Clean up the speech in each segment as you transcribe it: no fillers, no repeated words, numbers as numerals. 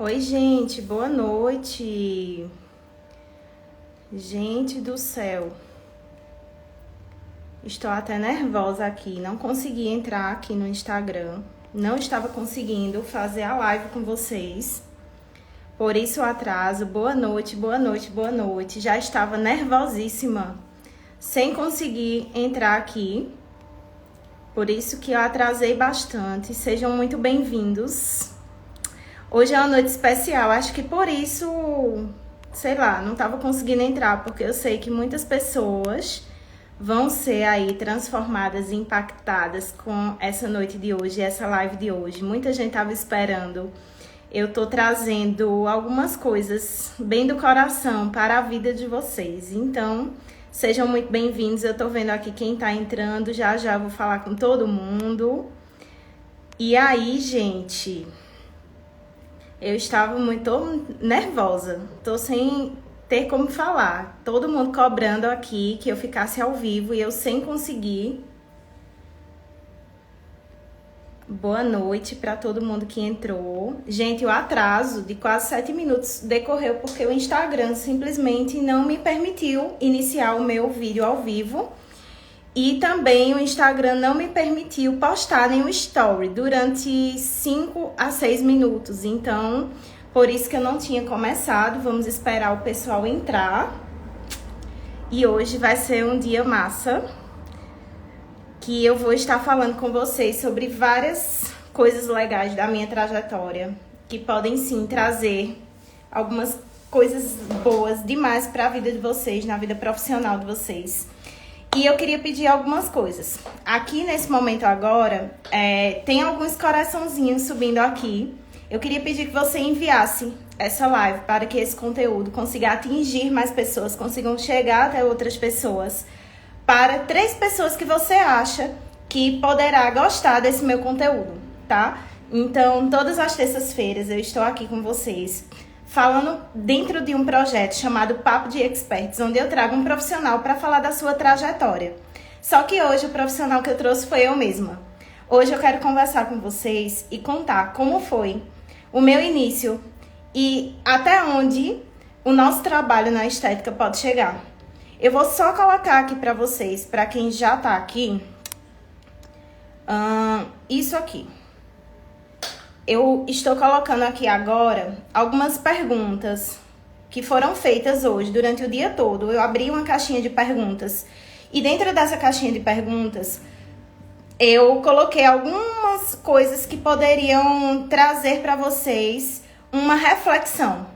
Oi, gente, boa noite. Gente do céu, estou até nervosa aqui. Não consegui entrar aqui no Instagram. Não estava conseguindo fazer a live com vocês. Por isso o atraso. Boa noite, boa noite, boa noite. Já estava nervosíssima, sem conseguir entrar aqui. Por isso que eu atrasei bastante. Sejam muito bem-vindos. Hoje é uma noite especial, acho que por isso, sei lá, não estava conseguindo entrar, porque eu sei que muitas pessoas vão ser aí transformadas e impactadas com essa noite de hoje, essa live de hoje. Muita gente estava esperando. Eu tô trazendo algumas coisas bem do coração para a vida de vocês. Então, sejam muito bem-vindos. Eu tô vendo aqui quem tá entrando, já já vou falar com todo mundo. E aí, gente, eu estava muito nervosa, tô sem ter como falar. Todo mundo cobrando aqui que eu ficasse ao vivo e eu sem conseguir. Boa noite para todo mundo que entrou. Gente, o atraso de quase 7 minutos decorreu porque o Instagram simplesmente não me permitiu iniciar o meu vídeo ao vivo. E também o Instagram não me permitiu postar nenhum story durante 5 a 6 minutos. Então, por isso que eu não tinha começado. Vamos esperar o pessoal entrar. E hoje vai ser um dia massa, que eu vou estar falando com vocês sobre várias coisas legais da minha trajetória, que podem sim trazer algumas coisas boas demais para a vida de vocês, na vida profissional de vocês. E eu queria pedir algumas coisas. Aqui nesse momento agora, tem alguns coraçãozinhos subindo aqui. Eu queria pedir que você enviasse essa live para que esse conteúdo consiga atingir mais pessoas, consigam chegar até outras pessoas. Para 3 pessoas que você acha que poderá gostar desse meu conteúdo, tá? Então, todas as terças-feiras eu estou aqui com vocês, falando dentro de um projeto chamado Papo de Experts, onde eu trago um profissional para falar da sua trajetória. Só que hoje o profissional que eu trouxe foi eu mesma. Hoje eu quero conversar com vocês e contar como foi o meu início e até onde o nosso trabalho na estética pode chegar. Eu vou só colocar aqui para vocês, para quem já tá aqui, isso aqui. Eu estou colocando aqui agora algumas perguntas que foram feitas hoje, durante o dia todo. Eu abri uma caixinha de perguntas e dentro dessa caixinha de perguntas eu coloquei algumas coisas que poderiam trazer para vocês uma reflexão.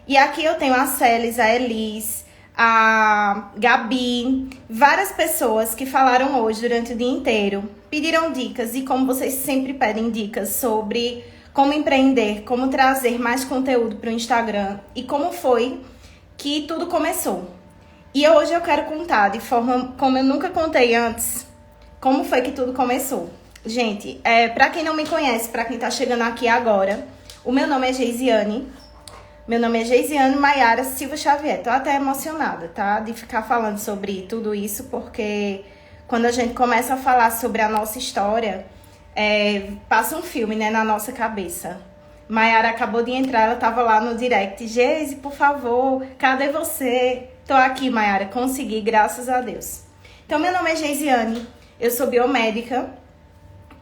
E aqui eu tenho a Celis, a Elis, a Gabi, várias pessoas que falaram hoje durante o dia inteiro, pediram dicas e como vocês sempre pedem dicas sobre como empreender, como trazer mais conteúdo para o Instagram e como foi que tudo começou. E hoje eu quero contar de forma como eu nunca contei antes, como foi que tudo começou. Gente, para quem não me conhece, para quem tá chegando aqui agora, o meu nome é Geisiane. Meu nome é Geisiane Maiara Silva Xavier. Tô até emocionada, tá? De ficar falando sobre tudo isso, porque quando a gente começa a falar sobre a nossa história, passa um filme, né, na nossa cabeça. Maiara acabou de entrar, ela tava lá no direct. Geise, por favor, cadê você? Tô aqui, Maiara, consegui, graças a Deus. Então, meu nome é Geisiane, eu sou biomédica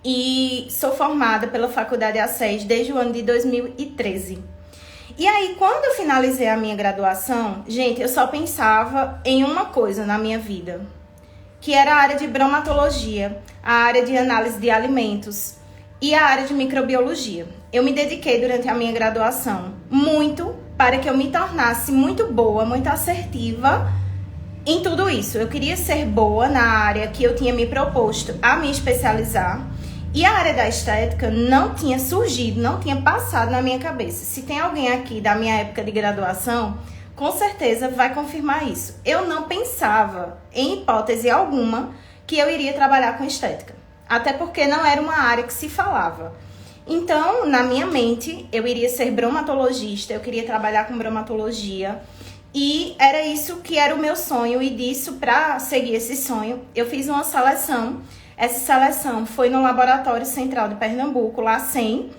e sou formada pela Faculdade ACES desde o ano de 2013. E aí, quando eu finalizei a minha graduação, gente, eu só pensava em uma coisa na minha vida, que era a área de bromatologia, a área de análise de alimentos e a área de microbiologia. Eu me dediquei durante a minha graduação muito para que eu me tornasse muito boa, muito assertiva em tudo isso. Eu queria ser boa na área que eu tinha me proposto a me especializar. E a área da estética não tinha surgido, não tinha passado na minha cabeça. Se tem alguém aqui da minha época de graduação, com certeza vai confirmar isso. Eu não pensava, em hipótese alguma, que eu iria trabalhar com estética. Até porque não era uma área que se falava. Então, na minha mente, eu iria ser bromatologista, eu queria trabalhar com bromatologia. E era isso que era o meu sonho. E disso, para seguir esse sonho, eu fiz uma seleção. Essa seleção foi no Laboratório Central de Pernambuco, LACEN,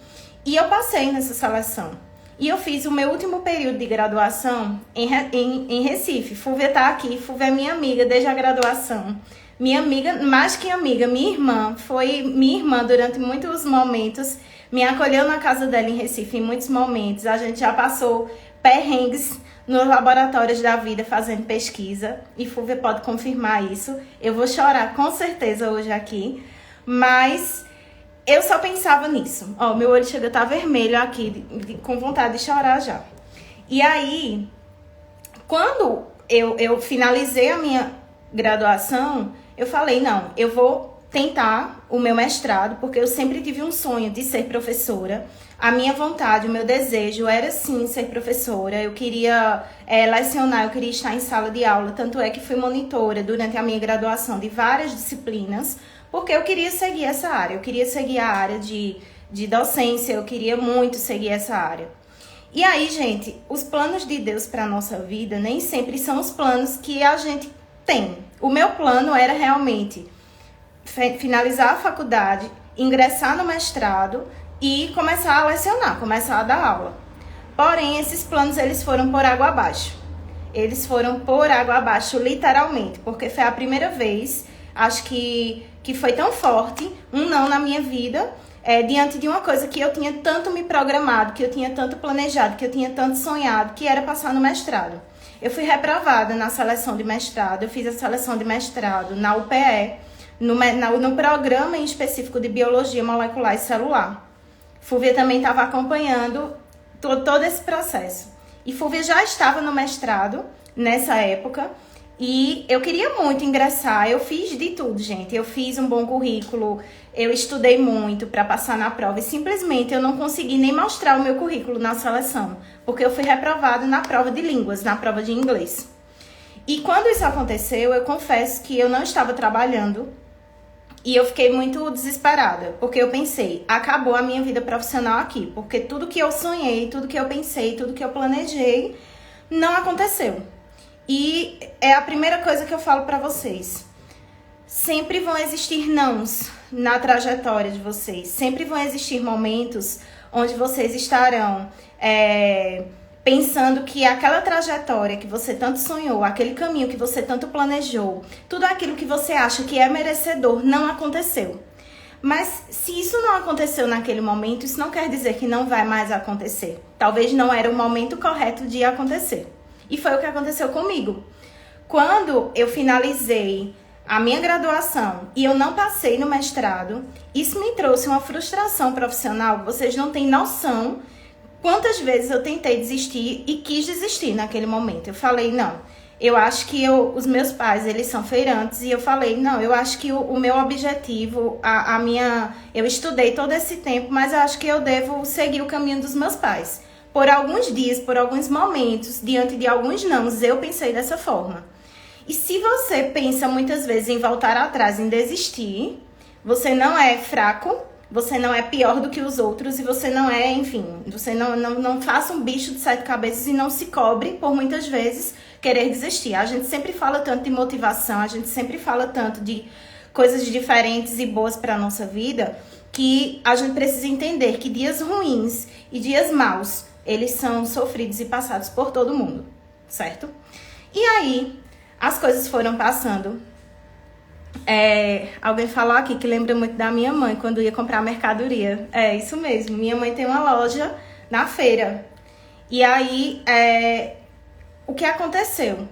e eu passei nessa seleção. E eu fiz o meu último período de graduação em Recife. Fúvia tá aqui, Fúvia é minha amiga desde a graduação. Minha amiga, mais que amiga, minha irmã, foi minha irmã durante muitos momentos, me acolheu na casa dela em Recife em muitos momentos. A gente já passou perrengues nos laboratórios da vida fazendo pesquisa, e Fúvia pode confirmar isso. Eu vou chorar com certeza hoje aqui, mas eu só pensava nisso. Ó, meu olho chega a estar vermelho aqui, com vontade de chorar já. E aí, quando eu finalizei a minha graduação, eu falei, não, eu vou tentar o meu mestrado, porque eu sempre tive um sonho de ser professora. A minha vontade, o meu desejo era sim ser professora. Eu queria lecionar, eu queria estar em sala de aula. Tanto é que fui monitora durante a minha graduação de várias disciplinas, porque eu queria seguir essa área. Eu queria seguir a área de docência, eu queria muito seguir essa área. E aí, gente, os planos de Deus para a nossa vida nem sempre são os planos que a gente tem. O meu plano era realmente finalizar a faculdade, ingressar no mestrado e começar a lecionar, começar a dar aula. Porém, esses planos eles foram por água abaixo. Eles foram por água abaixo, literalmente, porque foi a primeira vez, acho que foi tão forte, um não na minha vida, diante de uma coisa que eu tinha tanto me programado, que eu tinha tanto planejado, que eu tinha tanto sonhado, que era passar no mestrado. Eu fui reprovada na seleção de mestrado, eu fiz a seleção de mestrado na UPE, no programa em específico de Biologia Molecular e Celular. Fúvia também estava acompanhando todo esse processo. E Fúvia já estava no mestrado nessa época e eu queria muito ingressar. Eu fiz de tudo, gente. Eu fiz um bom currículo, eu estudei muito para passar na prova e simplesmente eu não consegui nem mostrar o meu currículo na seleção, porque eu fui reprovada na prova de línguas, na prova de inglês. E quando isso aconteceu, eu confesso que eu não estava trabalhando e eu fiquei muito desesperada, porque eu pensei, acabou a minha vida profissional aqui, porque tudo que eu sonhei, tudo que eu pensei, tudo que eu planejei, não aconteceu. E é a primeira coisa que eu falo para vocês. Sempre vão existir nãos na trajetória de vocês. Sempre vão existir momentos onde vocês estarão pensando que aquela trajetória que você tanto sonhou, aquele caminho que você tanto planejou, tudo aquilo que você acha que é merecedor, não aconteceu. Mas se isso não aconteceu naquele momento, isso não quer dizer que não vai mais acontecer. Talvez não era o momento correto de acontecer. E foi o que aconteceu comigo. Quando eu finalizei a minha graduação e eu não passei no mestrado, isso me trouxe uma frustração profissional. Vocês não têm noção quantas vezes eu tentei desistir e quis desistir naquele momento. Eu falei, não, eu acho que os meus pais, eles são feirantes, e eu falei, não, eu acho que o meu objetivo, eu estudei todo esse tempo, mas eu acho que eu devo seguir o caminho dos meus pais. Por alguns dias, por alguns momentos, diante de alguns nãos, eu pensei dessa forma. E se você pensa muitas vezes em voltar atrás, em desistir, você não é fraco, você não é pior do que os outros e você não é, enfim, você não faça um bicho de 7 cabeças e não se cobre por muitas vezes querer desistir. A gente sempre fala tanto de motivação, a gente sempre fala tanto de coisas diferentes e boas para a nossa vida, que a gente precisa entender que dias ruins e dias maus, eles são sofridos e passados por todo mundo, certo? E aí, as coisas foram passando. Alguém falou aqui que lembra muito da minha mãe quando ia comprar mercadoria. É isso mesmo, minha mãe tem uma loja na feira. E aí, o que aconteceu?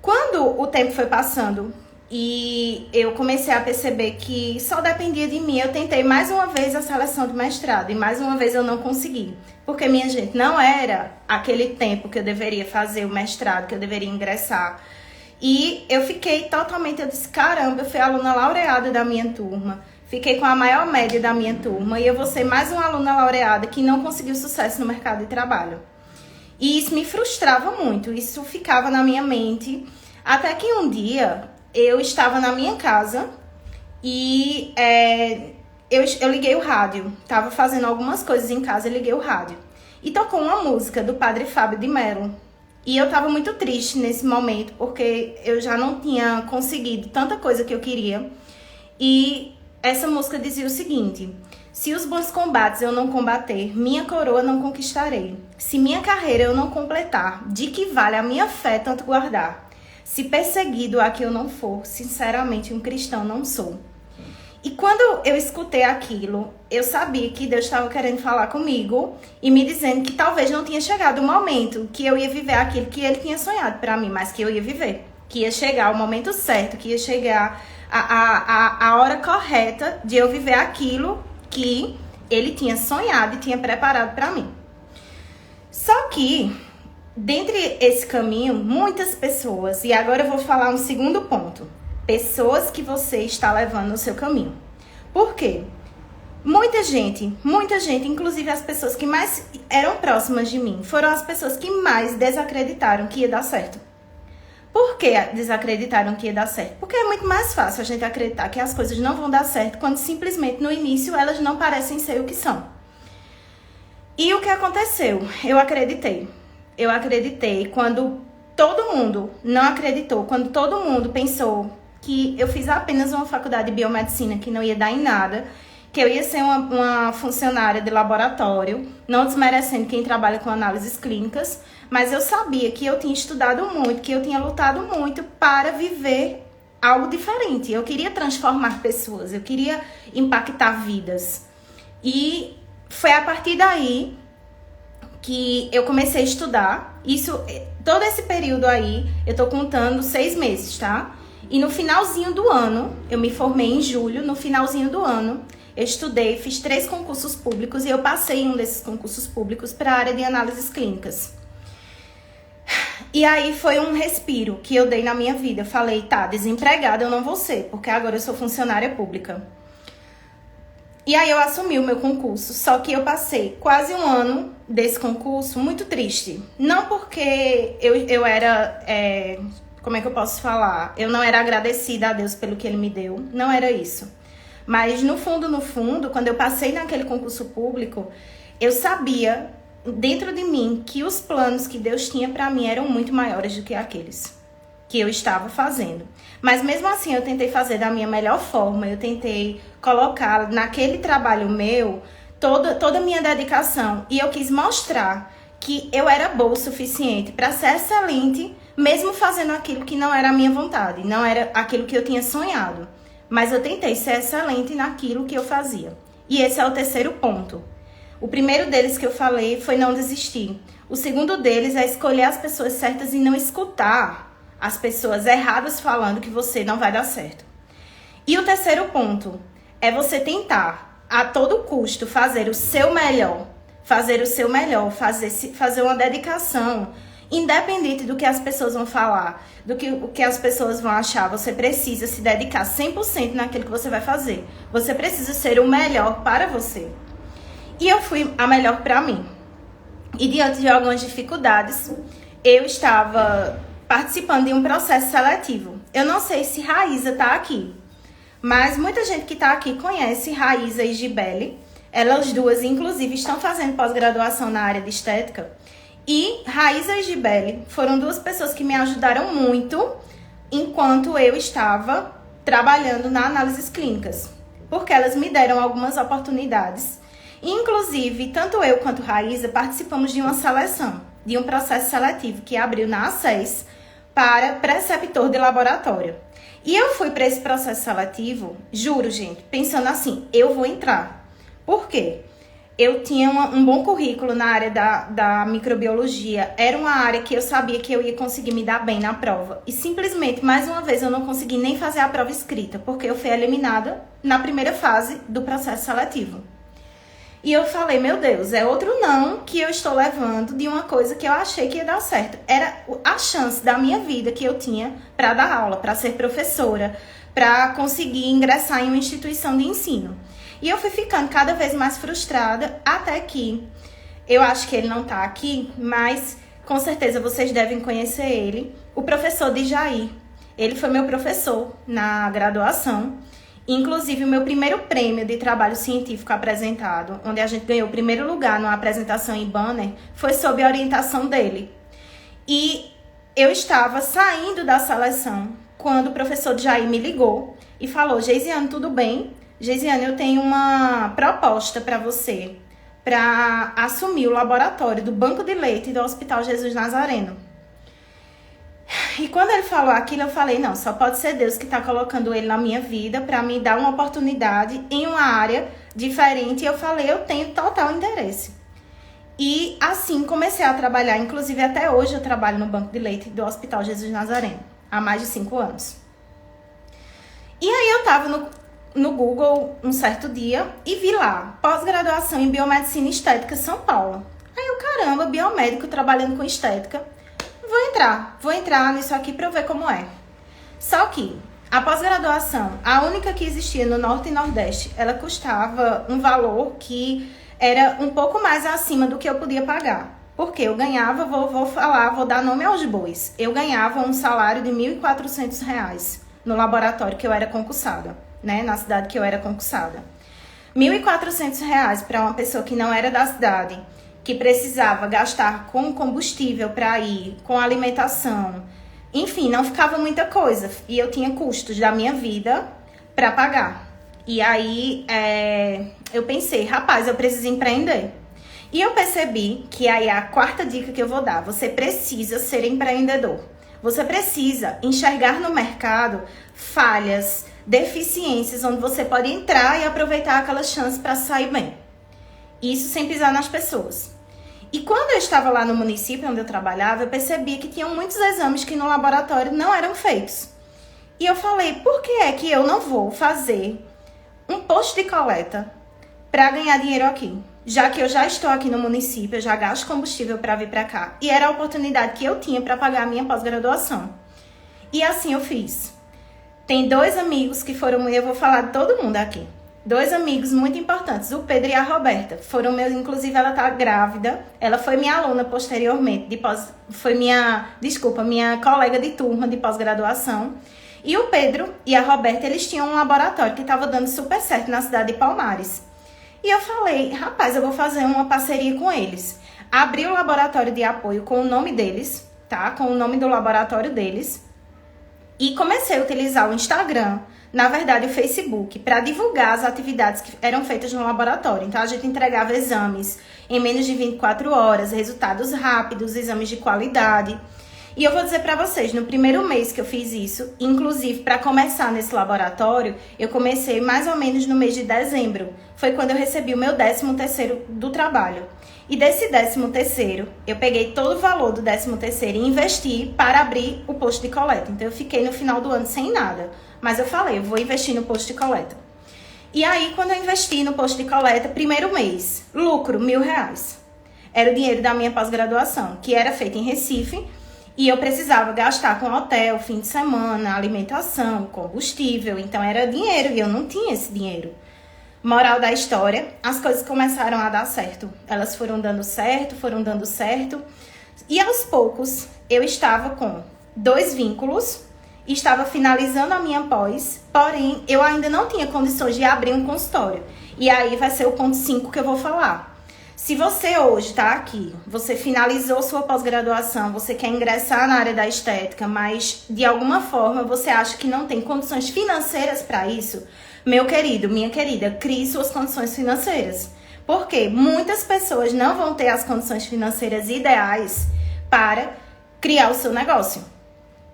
Quando o tempo foi passando e eu comecei a perceber que só dependia de mim, eu tentei mais uma vez a seleção de mestrado e mais uma vez eu não consegui. Porque, minha gente, não era aquele tempo que eu deveria fazer o mestrado, que eu deveria ingressar. E eu fiquei totalmente, eu disse, caramba, eu fui aluna laureada da minha turma, fiquei com a maior média da minha turma e eu vou ser mais uma aluna laureada que não conseguiu sucesso no mercado de trabalho. E isso me frustrava muito, isso ficava na minha mente, até que um dia eu estava na minha casa e eu liguei o rádio, estava fazendo algumas coisas em casa e liguei o rádio. E tocou uma música do Padre Fábio de Mello. E eu tava muito triste nesse momento, porque eu já não tinha conseguido tanta coisa que eu queria. E essa música dizia o seguinte: se os bons combates eu não combater, minha coroa não conquistarei. Se minha carreira eu não completar, de que vale a minha fé tanto guardar? Se perseguido a que eu não for, sinceramente um cristão não sou. E quando eu escutei aquilo, eu sabia que Deus estava querendo falar comigo e me dizendo que talvez não tinha chegado o momento que eu ia viver aquilo que Ele tinha sonhado para mim, mas que eu ia viver. Que ia chegar o momento certo, que ia chegar a hora correta de eu viver aquilo que Ele tinha sonhado e tinha preparado para mim. Só que, dentre esse caminho, muitas pessoas, e agora eu vou falar um segundo ponto, pessoas que você está levando no seu caminho. Por quê? Muita gente, inclusive as pessoas que mais eram próximas de mim, foram as pessoas que mais desacreditaram que ia dar certo. Por que desacreditaram que ia dar certo? Porque é muito mais fácil a gente acreditar que as coisas não vão dar certo quando simplesmente no início elas não parecem ser o que são. E o que aconteceu? Eu acreditei. Eu acreditei quando todo mundo não acreditou, quando todo mundo pensou que eu fiz apenas uma faculdade de biomedicina que não ia dar em nada, que eu ia ser uma funcionária de laboratório, não desmerecendo quem trabalha com análises clínicas, mas eu sabia que eu tinha estudado muito, que eu tinha lutado muito para viver algo diferente. Eu queria transformar pessoas, eu queria impactar vidas. E foi a partir daí que eu comecei a estudar. Isso, todo esse período aí, eu tô contando 6 meses, tá? E no finalzinho do ano, eu me formei em julho, no finalzinho do ano, eu estudei, fiz 3 concursos públicos e eu passei em um desses concursos públicos para a área de análises clínicas. E aí foi um respiro que eu dei na minha vida. Eu falei, tá, desempregada eu não vou ser, porque agora eu sou funcionária pública. E aí eu assumi o meu concurso, só que eu passei quase um ano desse concurso muito triste. Não porque eu era... como é que eu posso falar? Eu não era agradecida a Deus pelo que Ele me deu. Não era isso. Mas no fundo, quando eu passei naquele concurso público, eu sabia dentro de mim que os planos que Deus tinha para mim eram muito maiores do que aqueles que eu estava fazendo. Mas mesmo assim eu tentei fazer da minha melhor forma, eu tentei colocar naquele trabalho meu toda a minha dedicação. E eu quis mostrar que eu era boa o suficiente para ser excelente, mesmo fazendo aquilo que não era a minha vontade, não era aquilo que eu tinha sonhado. Mas eu tentei ser excelente naquilo que eu fazia. E esse é o terceiro ponto. O primeiro deles que eu falei foi não desistir. O segundo deles é escolher as pessoas certas e não escutar as pessoas erradas falando que você não vai dar certo. E o terceiro ponto é você tentar, a todo custo, fazer o seu melhor. Fazer uma dedicação, independente do que as pessoas vão falar, o que as pessoas vão achar. Você precisa se dedicar 100% naquilo que você vai fazer. Você precisa ser o melhor para você. E eu fui a melhor para mim. E diante de algumas dificuldades, eu estava participando de um processo seletivo. Eu não sei se Raíza tá aqui, mas muita gente que tá aqui conhece Raíza e Gibele. Elas duas, inclusive, estão fazendo pós-graduação na área de estética. E Raíza e Gibele foram 2 pessoas que me ajudaram muito enquanto eu estava trabalhando na análises clínicas. Porque elas me deram algumas oportunidades. Inclusive, tanto eu quanto Raíza participamos de uma seleção, de um processo seletivo que abriu na ACES para preceptor de laboratório. E eu fui para esse processo seletivo, juro, gente, pensando assim, eu vou entrar. Por quê? Eu tinha um bom currículo na área da microbiologia, era uma área que eu sabia que eu ia conseguir me dar bem na prova. E simplesmente, mais uma vez, eu não consegui nem fazer a prova escrita, porque eu fui eliminada na primeira fase do processo seletivo. E eu falei, meu Deus, é outro não que eu estou levando de uma coisa que eu achei que ia dar certo. Era a chance da minha vida que eu tinha para dar aula, para ser professora, para conseguir ingressar em uma instituição de ensino. E eu fui ficando cada vez mais frustrada, até que eu acho que ele não tá aqui, mas com certeza vocês devem conhecer ele, o professor Djair. Ele foi meu professor na graduação. Inclusive, o meu primeiro prêmio de trabalho científico apresentado, onde a gente ganhou o primeiro lugar numa apresentação em banner, foi sob a orientação dele. E eu estava saindo da seleção quando o professor Jair me ligou e falou, Geisiane, tudo bem? Geisiane, eu tenho uma proposta para você, para assumir o laboratório do Banco de Leite do Hospital Jesus Nazareno. E quando ele falou aquilo, eu falei, não, só pode ser Deus que está colocando ele na minha vida para me dar uma oportunidade em uma área diferente. E eu falei, eu tenho total interesse. E assim comecei a trabalhar, inclusive até hoje eu trabalho no Banco de Leite do Hospital Jesus Nazareno, há mais de 5 anos. E aí eu tava no Google um certo dia e vi lá, pós-graduação em Biomedicina Estética São Paulo. Aí eu, caramba, biomédico trabalhando com estética. Vou entrar nisso aqui para eu ver como é. Só que a pós-graduação, a única que existia no Norte e Nordeste, ela custava um valor que era um pouco mais acima do que eu podia pagar. Porque eu ganhava, vou dar nome aos bois. Eu ganhava um salário de R$ 1.400 no laboratório que eu era concursada, né? Na cidade que eu era concursada. R$ 1.400 para uma pessoa que não era da cidade, que precisava gastar com combustível para ir, com alimentação. Enfim, não ficava muita coisa. E eu tinha custos da minha vida para pagar. E aí, eu pensei, rapaz, eu preciso empreender. E eu percebi que aí é a quarta dica que eu vou dar. Você precisa ser empreendedor. Você precisa enxergar no mercado falhas, deficiências, onde você pode entrar e aproveitar aquela chance para sair bem. Isso sem pisar nas pessoas. E quando eu estava lá no município onde eu trabalhava, eu percebi que tinham muitos exames que no laboratório não eram feitos. E eu falei, por que é que eu não vou fazer um posto de coleta para ganhar dinheiro aqui? Já que eu já estou aqui no município, eu já gasto combustível para vir para cá. E era a oportunidade que eu tinha para pagar a minha pós-graduação. E assim eu fiz. Tem 2 amigos que foram, eu vou falar de todo mundo aqui. 2 amigos muito importantes, o Pedro e a Roberta. Foram meus, inclusive ela tá grávida. Ela foi minha aluna posteriormente, foi minha colega de turma de pós-graduação. E o Pedro e a Roberta, eles tinham um laboratório que estava dando super certo na cidade de Palmares. E eu falei, rapaz, eu vou fazer uma parceria com eles. Abri o laboratório de apoio com o nome deles, tá? Com o nome do laboratório deles. E comecei a utilizar o Instagram, na verdade o Facebook, para divulgar as atividades que eram feitas no laboratório. Então a gente entregava exames em menos de 24 horas, resultados rápidos, exames de qualidade. E eu vou dizer para vocês, no primeiro mês que eu fiz isso, inclusive para começar nesse laboratório, eu comecei mais ou menos no mês de dezembro. Foi quando eu recebi o meu 13º do trabalho. E desse 13º, eu peguei todo o valor do 13º e investi para abrir o posto de coleta. Então eu fiquei no final do ano sem nada. Mas eu falei, eu vou investir no posto de coleta. E aí, quando eu investi no posto de coleta, primeiro mês, lucro, R$ 1.000. Era o dinheiro da minha pós-graduação, que era feita em Recife. E eu precisava gastar com hotel, fim de semana, alimentação, combustível. Então era dinheiro e eu não tinha esse dinheiro. Moral da história, as coisas começaram a dar certo. Elas foram dando certo. E aos poucos eu estava com 2 vínculos, estava finalizando a minha pós, porém eu ainda não tinha condições de abrir um consultório. E aí vai ser o ponto 5 que eu vou falar. Se você hoje está aqui, você finalizou sua pós-graduação, você quer ingressar na área da estética, mas de alguma forma você acha que não tem condições financeiras para isso, meu querido, minha querida, crie suas condições financeiras. Porque muitas pessoas não vão ter as condições financeiras ideais para criar o seu negócio.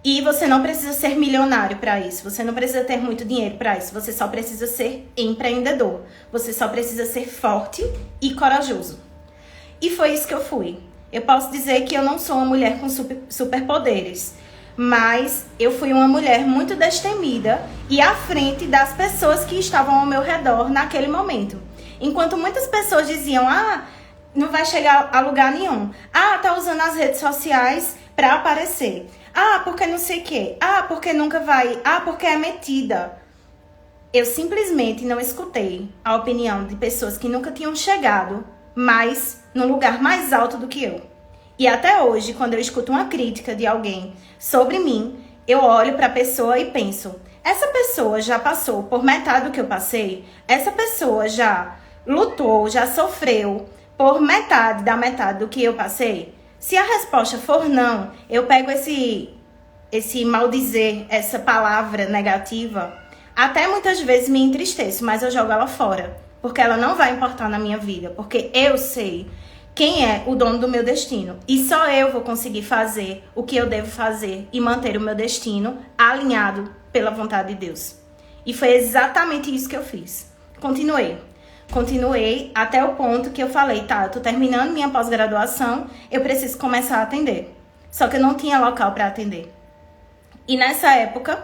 E você não precisa ser milionário para isso, você não precisa ter muito dinheiro para isso, você só precisa ser empreendedor, você só precisa ser forte e corajoso. E foi isso que eu fui. Eu posso dizer que eu não sou uma mulher com superpoderes, mas eu fui uma mulher muito destemida e à frente das pessoas que estavam ao meu redor naquele momento. Enquanto muitas pessoas diziam, não vai chegar a lugar nenhum, tá usando as redes sociais para aparecer. Porque não sei o quê. Porque nunca vai. Porque é metida. Eu simplesmente não escutei a opinião de pessoas que nunca tinham chegado, mas num lugar mais alto do que eu. E até hoje, quando eu escuto uma crítica de alguém sobre mim, eu olho para a pessoa e penso, essa pessoa já passou por metade do que eu passei? Essa pessoa já lutou, já sofreu por metade do que eu passei? Se a resposta for não, eu pego esse maldizer, essa palavra negativa, Até muitas vezes me entristeço, mas eu jogo ela fora, porque ela não vai importar na minha vida, porque eu sei quem é o dono do meu destino. E só eu vou conseguir fazer o que eu devo fazer e manter o meu destino alinhado pela vontade de Deus. E foi exatamente isso que eu fiz. Continuei até o ponto que eu falei, tá, eu tô terminando minha pós-graduação, eu preciso começar a atender. Só que eu não tinha local para atender. E nessa época,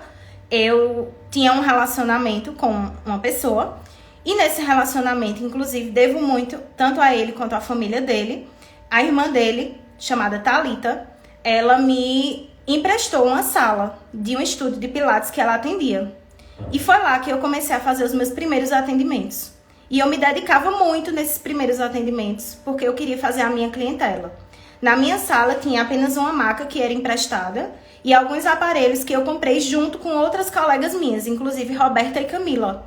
eu tinha um relacionamento com uma pessoa. E nesse relacionamento, inclusive, devo muito, tanto a ele quanto à família dele. A irmã dele, chamada Thalita, ela me emprestou uma sala de um estúdio de pilates que ela atendia. E foi lá que eu comecei a fazer os meus primeiros atendimentos. E eu me dedicava muito nesses primeiros atendimentos, porque eu queria fazer a minha clientela. Na minha sala tinha apenas uma maca que era emprestada e alguns aparelhos que eu comprei junto com outras colegas minhas, inclusive Roberta e Camila.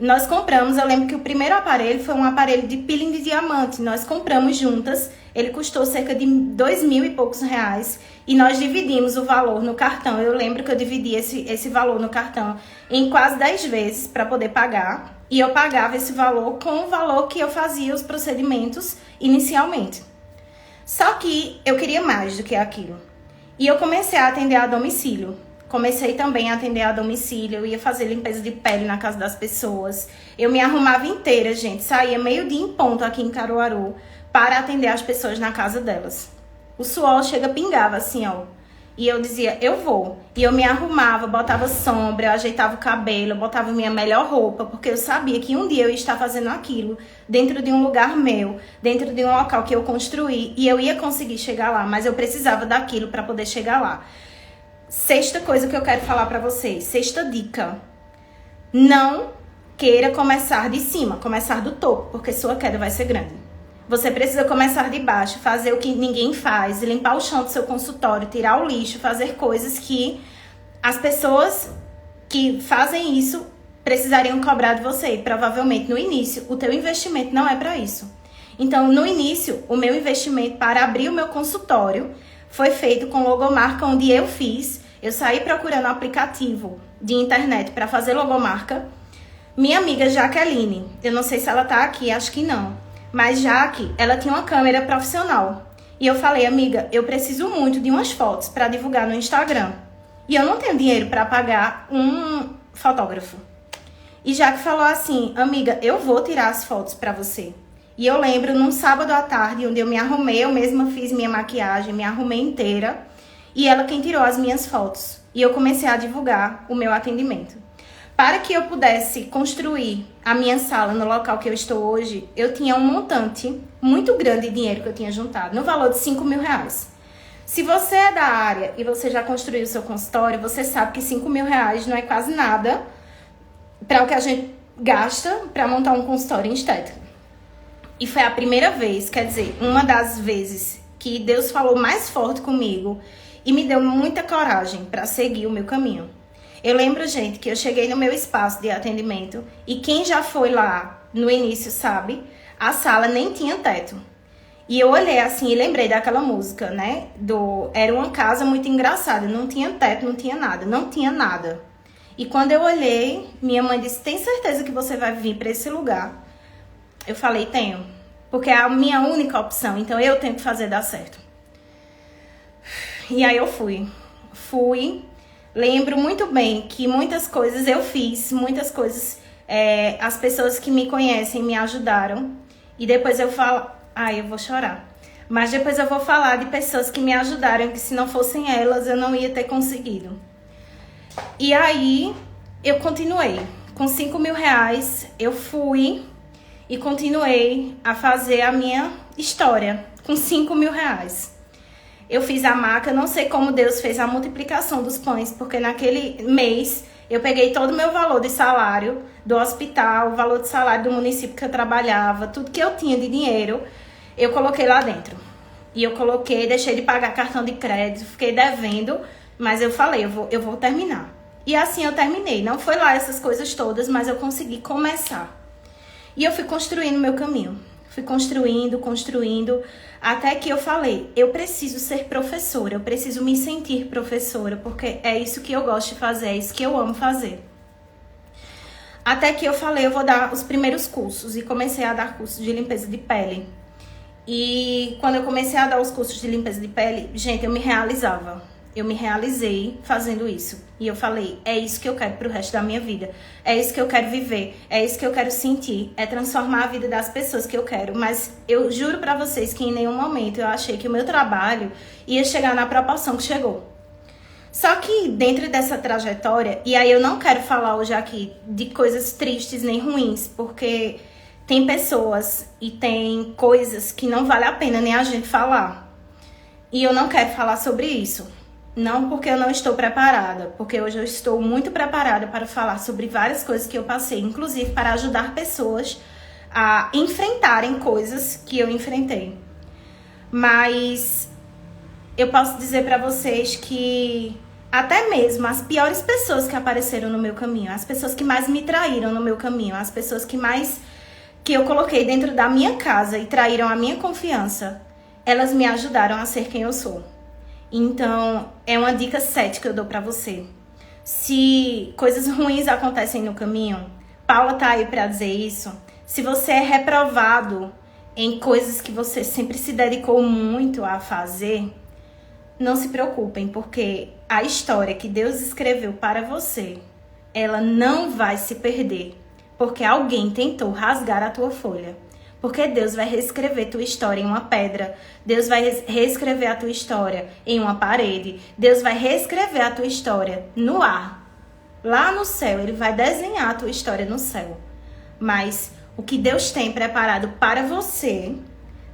Nós compramos, eu lembro que o primeiro aparelho foi um aparelho de peeling de diamante. Nós compramos juntas, ele custou cerca de 2.000 e poucos reais. E nós dividimos o valor no cartão. Eu lembro que eu dividi esse valor no cartão em quase 10 vezes para poder pagar. E eu pagava esse valor com o valor que eu fazia os procedimentos inicialmente. Só que eu queria mais do que aquilo. E eu comecei a atender a domicílio. Comecei também a atender a domicílio, eu ia fazer limpeza de pele na casa das pessoas. Eu me arrumava inteira, gente. Saía meio-dia em ponto aqui em Caruaru para atender as pessoas na casa delas. O suor pingava assim, ó. E eu dizia, eu vou. E eu me arrumava, botava sombra, eu ajeitava o cabelo, botava minha melhor roupa, porque eu sabia que um dia eu ia estar fazendo aquilo dentro de um lugar meu, dentro de um local que eu construí, e eu ia conseguir chegar lá, mas eu precisava daquilo para poder chegar lá. Sexta coisa que eu quero falar pra vocês, sexta dica. Não queira começar de cima, começar do topo, porque sua queda vai ser grande. Você precisa começar de baixo, fazer o que ninguém faz, limpar o chão do seu consultório, tirar o lixo, fazer coisas que as pessoas que fazem isso precisariam cobrar de você. E provavelmente no início o teu investimento não é para isso. Então, no início, o meu investimento para abrir o meu consultório foi feito com logomarca, onde eu fiz. Eu saí procurando aplicativo de internet para fazer logomarca. Minha amiga Jaqueline, eu não sei se ela tá aqui, acho que não. Mas Jaque, ela tinha uma câmera profissional. E eu falei, amiga, eu preciso muito de umas fotos para divulgar no Instagram. E eu não tenho dinheiro para pagar um fotógrafo. E Jaque falou assim, amiga, eu vou tirar as fotos para você. E eu lembro num sábado à tarde, onde eu me arrumei, eu mesma fiz minha maquiagem, me arrumei inteira. E ela quem tirou as minhas fotos. E eu comecei a divulgar o meu atendimento. Para que eu pudesse construir a minha sala no local que eu estou hoje, eu tinha um montante muito grande de dinheiro que eu tinha juntado, no valor de 5.000 reais. Se você é da área e você já construiu o seu consultório, você sabe que 5.000 reais não é quase nada para o que a gente gasta para montar um consultório em estética. E foi a primeira vez, quer dizer, uma das vezes que Deus falou mais forte comigo e me deu muita coragem para seguir o meu caminho. Eu lembro, gente, que eu cheguei no meu espaço de atendimento e quem já foi lá no início sabe, a sala nem tinha teto. E eu olhei assim e lembrei daquela música, né? Era uma casa muito engraçada, não tinha teto, não tinha nada, não tinha nada. E quando eu olhei, minha mãe disse, tem certeza que você vai vir para esse lugar? Eu falei, tenho, porque é a minha única opção, então eu tenho que fazer dar certo. E aí eu fui. Lembro muito bem que muitas coisas eu fiz, muitas coisas as pessoas que me conhecem me ajudaram. E depois eu falo, eu vou chorar. Mas depois eu vou falar de pessoas que me ajudaram, que se não fossem elas eu não ia ter conseguido. E aí eu continuei. Com 5.000 reais eu fui e continuei a fazer a minha história com 5.000 reais. Eu fiz a maca, não sei como Deus fez a multiplicação dos pães, porque naquele mês eu peguei todo o meu valor de salário do hospital, o valor de salário do município que eu trabalhava, tudo que eu tinha de dinheiro, eu coloquei lá dentro. E eu coloquei, deixei de pagar cartão de crédito, fiquei devendo, mas eu falei, eu vou terminar. E assim eu terminei. Não foi lá essas coisas todas, mas eu consegui começar. E eu fui construindo meu caminho. Fui construindo, até que eu falei, eu preciso ser professora, eu preciso me sentir professora, porque é isso que eu gosto de fazer, é isso que eu amo fazer. Até que eu falei, eu vou dar os primeiros cursos. E comecei a dar cursos de limpeza de pele. E quando eu comecei a dar os cursos de limpeza de pele, gente, eu me realizava. Eu me realizei fazendo isso. E eu falei, é isso que eu quero pro resto da minha vida. É isso que eu quero viver. É isso que eu quero sentir. É transformar a vida das pessoas que eu quero. Mas eu juro pra vocês que em nenhum momento eu achei que o meu trabalho ia chegar na proporção que chegou. Só que dentro dessa trajetória, e aí eu não quero falar hoje aqui de coisas tristes nem ruins, porque tem pessoas e tem coisas que não vale a pena nem a gente falar. E eu não quero falar sobre isso. Não porque eu não estou preparada, porque hoje eu estou muito preparada para falar sobre várias coisas que eu passei, inclusive para ajudar pessoas a enfrentarem coisas que eu enfrentei. Mas eu posso dizer para vocês que até mesmo as piores pessoas que apareceram no meu caminho, as pessoas que mais me traíram no meu caminho, as pessoas que eu coloquei dentro da minha casa e traíram a minha confiança, elas me ajudaram a ser quem eu sou. Então, é uma dica 7 que eu dou pra você. Se coisas ruins acontecem no caminho, Paula tá aí pra dizer isso. Se você é reprovado em coisas que você sempre se dedicou muito a fazer, não se preocupem, porque a história que Deus escreveu para você, ela não vai se perder, porque alguém tentou rasgar a tua folha. Porque Deus vai reescrever tua história em uma pedra. Deus vai reescrever a tua história em uma parede. Deus vai reescrever a tua história no ar. Lá no céu, Ele vai desenhar a tua história no céu. Mas o que Deus tem preparado para você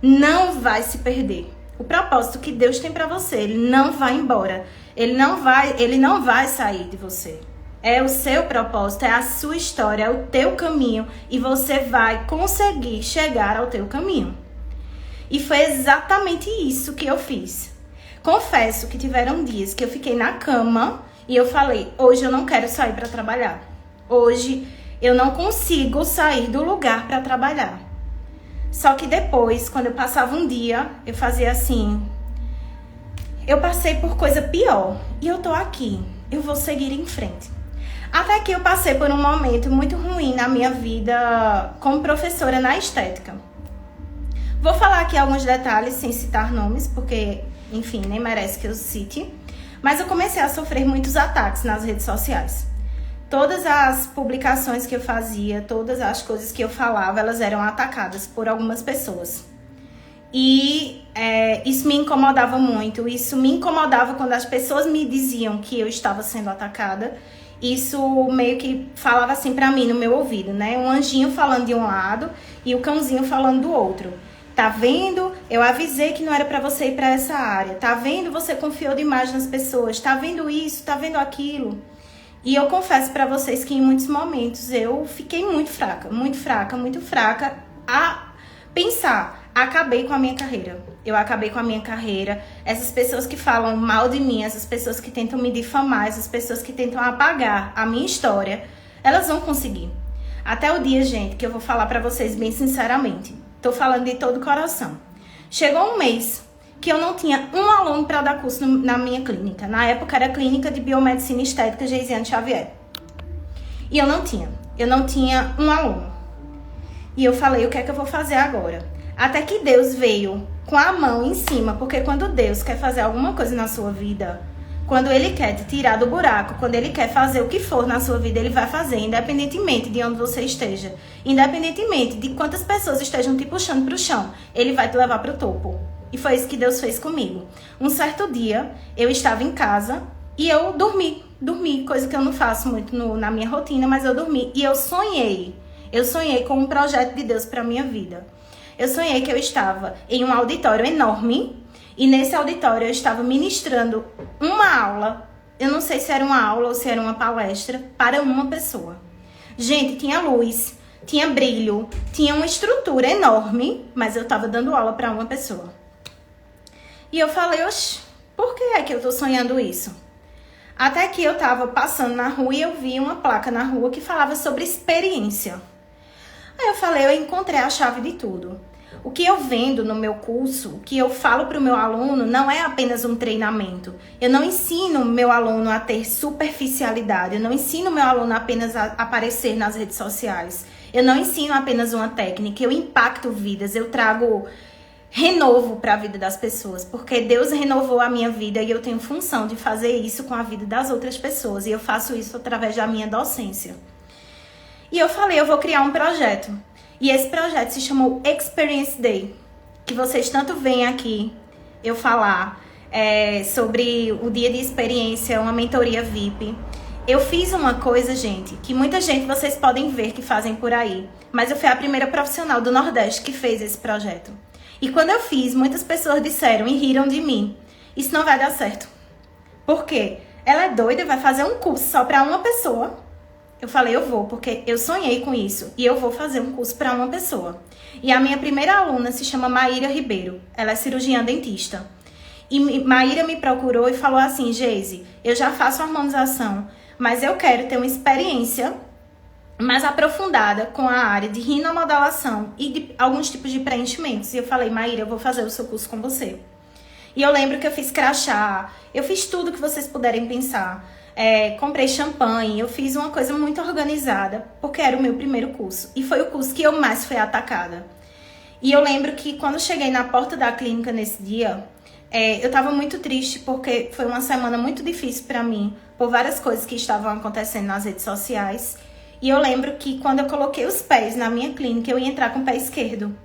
não vai se perder. O propósito que Deus tem para você, Ele não vai embora. Ele não vai sair de você. É o seu propósito, é a sua história, é o teu caminho e você vai conseguir chegar ao teu caminho. E foi exatamente isso que eu fiz. Confesso que tiveram dias que eu fiquei na cama e eu falei, hoje eu não quero sair para trabalhar. Hoje eu não consigo sair do lugar para trabalhar. Só que depois, quando eu passava um dia, eu fazia assim, eu passei por coisa pior e eu tô aqui, eu vou seguir em frente. Até que eu passei por um momento muito ruim na minha vida como professora na estética. Vou falar aqui alguns detalhes sem citar nomes, porque, enfim, nem merece que eu cite. Mas eu comecei a sofrer muitos ataques nas redes sociais. Todas as publicações que eu fazia, todas as coisas que eu falava, elas eram atacadas por algumas pessoas. E isso me incomodava muito. Isso me incomodava quando as pessoas me diziam que eu estava sendo atacada. Isso meio que falava assim pra mim no meu ouvido, né? Um anjinho falando de um lado e o cãozinho falando do outro. Tá vendo? Eu avisei que não era pra você ir pra essa área. Tá vendo? Você confiou demais nas pessoas. Tá vendo isso? Tá vendo aquilo? E eu confesso pra vocês que em muitos momentos eu fiquei muito fraca a pensar. Acabei com a minha carreira. Eu acabei com a minha carreira. Essas pessoas que falam mal de mim, essas pessoas que tentam me difamar, essas pessoas que tentam apagar a minha história, elas vão conseguir. Até o dia, gente, que eu vou falar pra vocês bem sinceramente. Tô falando de todo o coração. Chegou um mês que eu não tinha um aluno pra dar curso na minha clínica. Na época era a Clínica de Biomedicina Estética Geisiane Xavier. E eu não tinha um aluno. E eu falei, o que é que eu vou fazer agora? Até que Deus veio com a mão em cima, porque quando Deus quer fazer alguma coisa na sua vida, quando Ele quer te tirar do buraco, quando Ele quer fazer o que for na sua vida, Ele vai fazer, independentemente de onde você esteja, independentemente de quantas pessoas estejam te puxando para o chão, Ele vai te levar para o topo. E foi isso que Deus fez comigo. Um certo dia, eu estava em casa e eu dormi, coisa que eu não faço muito na minha rotina, mas eu dormi e eu sonhei com um projeto de Deus para minha vida. Eu sonhei que eu estava em um auditório enorme e nesse auditório eu estava ministrando uma aula. Eu não sei se era uma aula ou se era uma palestra para uma pessoa. Gente, tinha luz, tinha brilho, tinha uma estrutura enorme, mas eu estava dando aula para uma pessoa. E eu falei, oxe, por que é que eu tô sonhando isso? Até que eu estava passando na rua e eu vi uma placa na rua que falava sobre experiência. Aí eu falei, eu encontrei a chave de tudo. o que eu vendo no meu curso, o que eu falo para o meu aluno, não é apenas um treinamento. Eu não ensino o meu aluno a ter superficialidade, eu não ensino o meu aluno apenas a aparecer nas redes sociais. Eu não ensino apenas uma técnica, eu impacto vidas, eu trago renovo para a vida das pessoas, porque Deus renovou a minha vida e eu tenho função de fazer isso com a vida das outras pessoas, e eu faço isso através da minha docência. E eu falei, eu vou criar um projeto, e esse projeto se chamou Experience Day, que vocês tanto veem aqui eu falar sobre o dia de experiência, uma mentoria VIP. Eu fiz uma coisa, gente, que muita gente vocês podem ver que fazem por aí, mas eu fui a primeira profissional do Nordeste que fez esse projeto. E quando eu fiz, muitas pessoas disseram e riram de mim. Isso não vai dar certo. Por quê? Ela é doida, vai fazer um curso só para uma pessoa. Eu falei, eu vou, porque eu sonhei com isso. E eu vou fazer um curso para uma pessoa. E a minha primeira aluna se chama Maíra Ribeiro. Ela é cirurgiã dentista. E Maíra me procurou e falou assim, Geise, eu já faço harmonização, mas eu quero ter uma experiência mais aprofundada com a área de rinomodelação e de alguns tipos de preenchimentos. E eu falei, Maíra, eu vou fazer o seu curso com você. E eu lembro que eu fiz crachá, eu fiz tudo que vocês puderem pensar. Comprei champanhe, eu fiz uma coisa muito organizada, porque era o meu primeiro curso. E foi o curso que eu mais fui atacada. E eu lembro que quando eu cheguei na porta da clínica nesse dia, eu tava muito triste, porque foi uma semana muito difícil para mim, por várias coisas que estavam acontecendo nas redes sociais. E eu lembro que quando eu coloquei os pés na minha clínica, eu ia entrar com o pé esquerdo.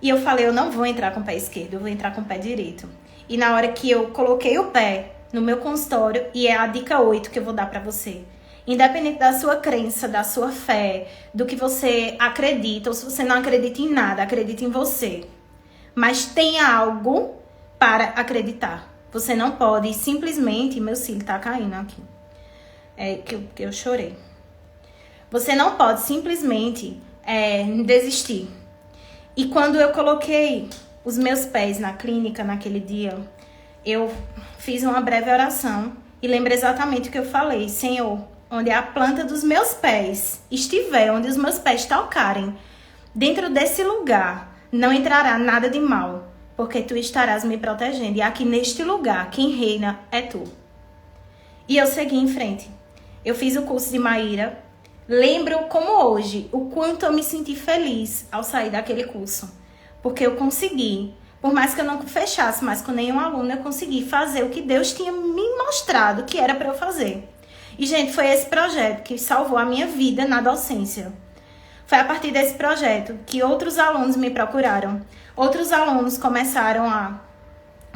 E eu falei, eu não vou entrar com o pé esquerdo, eu vou entrar com o pé direito. E na hora que eu coloquei o pé no meu consultório, e é a dica 8 que eu vou dar pra você. Independente da sua crença, da sua fé, do que você acredita, ou se você não acredita em nada, acredita em você. Mas tenha algo para acreditar. Você não pode simplesmente... Meu cílio tá caindo aqui. Que eu chorei. Você não pode simplesmente desistir. E quando eu coloquei os meus pés na clínica naquele dia, eu fiz uma breve oração e lembro exatamente o que eu falei. Senhor, onde a planta dos meus pés estiver, onde os meus pés tocarem, dentro desse lugar não entrará nada de mal, porque tu estarás me protegendo. E aqui neste lugar, quem reina é tu. E eu segui em frente. Eu fiz o curso de Maíra. Lembro como hoje o quanto eu me senti feliz ao sair daquele curso. Porque eu consegui, por mais que eu não fechasse mais com nenhum aluno, eu consegui fazer o que Deus tinha me mostrado que era para eu fazer. E, gente, foi esse projeto que salvou a minha vida na docência. Foi a partir desse projeto que outros alunos me procuraram. Outros alunos começaram a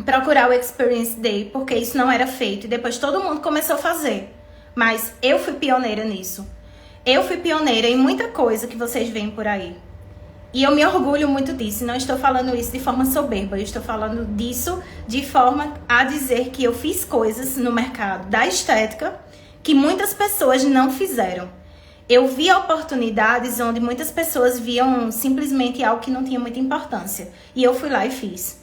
procurar o Experience Day, porque isso não era feito. E depois todo mundo começou a fazer. Mas eu fui pioneira nisso. Eu fui pioneira em muita coisa que vocês veem por aí. E eu me orgulho muito disso. Não estou falando isso de forma soberba. Eu estou falando disso de forma a dizer que eu fiz coisas no mercado da estética que muitas pessoas não fizeram. Eu vi oportunidades onde muitas pessoas viam simplesmente algo que não tinha muita importância. E eu fui lá e fiz.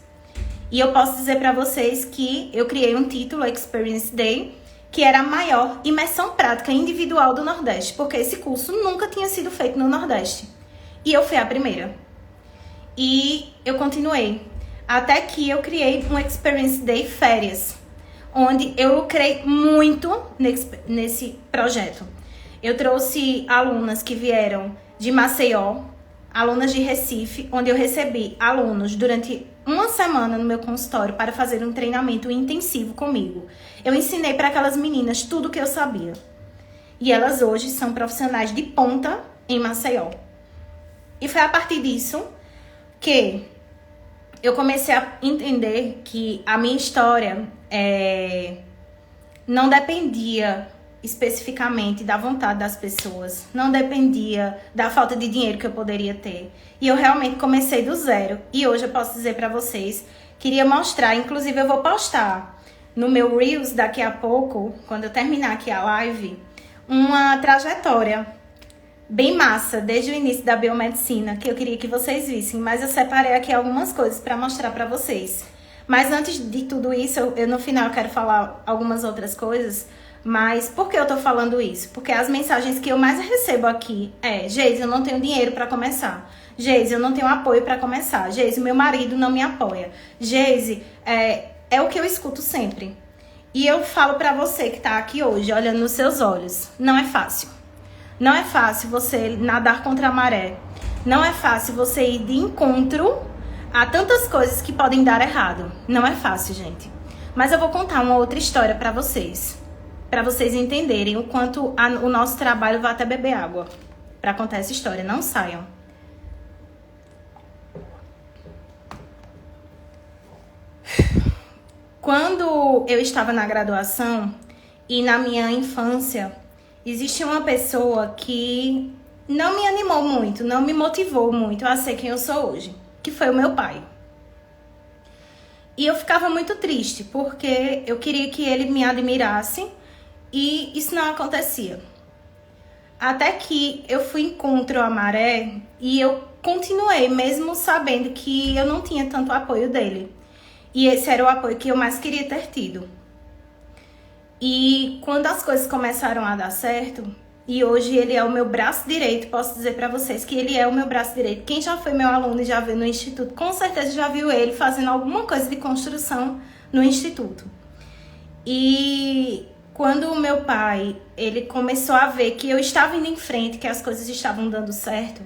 E eu posso dizer para vocês que eu criei um título, Experience Day, que era a maior imersão prática individual do Nordeste, porque esse curso nunca tinha sido feito no Nordeste. E eu fui a primeira. E eu continuei. Até que eu criei um Experience Day Férias, onde eu lucrei muito nesse projeto. Eu trouxe alunas que vieram de Maceió, alunas de Recife, onde eu recebi alunos durante uma semana no meu consultório para fazer um treinamento intensivo comigo. Eu ensinei para aquelas meninas tudo o que eu sabia. E elas hoje são profissionais de ponta em Maceió. E foi a partir disso que eu comecei a entender que a minha história não dependia especificamente da vontade das pessoas, não dependia da falta de dinheiro que eu poderia ter. E eu realmente comecei do zero. E hoje eu posso dizer para vocês, queria mostrar, inclusive eu vou postar no meu Reels daqui a pouco, quando eu terminar aqui a live, uma trajetória bem massa, desde o início da biomedicina, que eu queria que vocês vissem, mas eu separei aqui algumas coisas para mostrar para vocês. Mas antes de tudo isso, eu no final quero falar algumas outras coisas, Mas por que eu tô falando isso? Porque as mensagens que eu mais recebo aqui é: Geise, eu não tenho dinheiro para começar. Geise, eu não tenho apoio para começar. Geise, meu marido não me apoia. Geise, é o que eu escuto sempre. E eu falo para você que tá aqui hoje, olhando nos seus olhos, não é fácil. Não é fácil você nadar contra a maré. Não é fácil você ir de encontro a tantas coisas que podem dar errado. Não é fácil, gente. Mas eu vou contar uma outra história para vocês entenderem o quanto o nosso trabalho vai até beber água para contar essa história. Não saiam. Quando eu estava na graduação e na minha infância, existia uma pessoa que não me animou muito, não me motivou muito a ser quem eu sou hoje, que foi o meu pai. E eu ficava muito triste, porque eu queria que ele me admirasse e isso não acontecia. Até que eu fui contra a maré e eu continuei, mesmo sabendo que eu não tinha tanto apoio dele. E esse era o apoio que eu mais queria ter tido. E quando as coisas começaram a dar certo, e hoje ele é o meu braço direito, posso dizer pra vocês que ele é o meu braço direito. Quem já foi meu aluno e já viu no instituto, com certeza já viu ele fazendo alguma coisa de construção no instituto. E quando o meu pai, ele começou a ver que eu estava indo em frente, que as coisas estavam dando certo,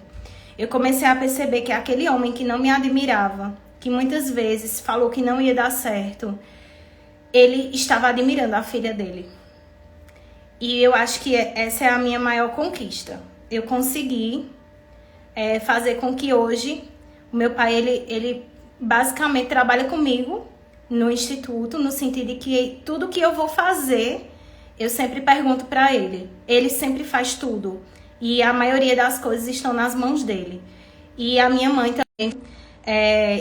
eu comecei a perceber que aquele homem que não me admirava, que muitas vezes falou que não ia dar certo, ele estava admirando a filha dele. E eu acho que essa é a minha maior conquista. Eu consegui fazer com que hoje o meu pai, ele basicamente trabalha comigo no instituto, no sentido de que tudo que eu vou fazer, eu sempre pergunto para ele. Ele sempre faz tudo. E a maioria das coisas estão nas mãos dele. E a minha mãe também,